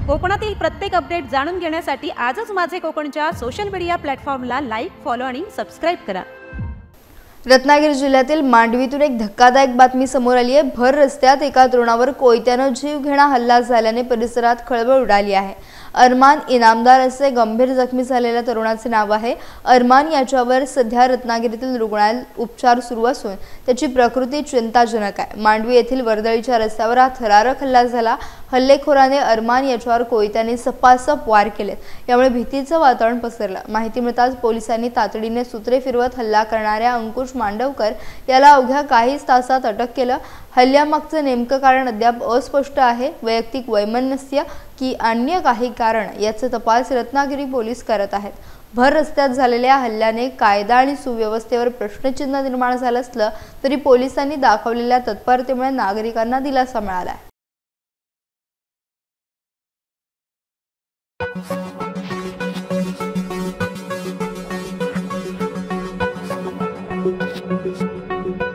कोकणातील प्रत्येक अपडेट जाणून घेण्यासाठी आजच माझे कोकणच्या सोशल मीडिया प्लॅटफॉर्मला लाईक, फॉलो आणि सबस्क्राइब करा। रत्नागिरी जिल्ह्यातील मांडवीतून एक धक्कादायक बातमी समोर आली आहे। भर रस्त्यात एका तरुणावर कोयत्याने जीवघेणा हल्ला झाल्याने परिसरात खळबळ उडाली आहे। अरमान इनामदार असे गंभीर जखमी झालेल्या तरुणाचे नाव आहे। अरमान याच्यावर सध्या रत्नागिरीतील रुग्णालयात उपचार सुरू असून त्याची प्रकृती चिंताजनक आहे। मांडवी येथील वर्दळीच्या रस्त्यावर हा थरारक हल्ला झाला। हल्लेखोराने अरमान याच्यावर कोयत्याने सपासप वार केलेत। यामुळे भीतीचं वातावरण पसरलं। माहिती मिळताच पोलिसांनी तातडीने सूत्रे फिरवत हल्ला करणाऱ्या अंकुश मांडवकर याला अवघ्या काहीच तासात अटक केलं। हल्ल्यामागचं नेमकं कारण अद्याप अस्पष्ट आहे। वैयक्तिक वैमनस्य की अन्य काही कारण याचा तपास रत्नागिरी पोलीस करत आहेत। भर रस्त्यात झालेल्या हल्ल्याने कायदा आणि सुव्यवस्थेवर प्रश्नचिन्ह निर्माण झालं असलं तरी पोलिसांनी दाखवलेल्या तत्परतेमुळे नागरिकांना दिलासा मिळाला आहे। Thank you.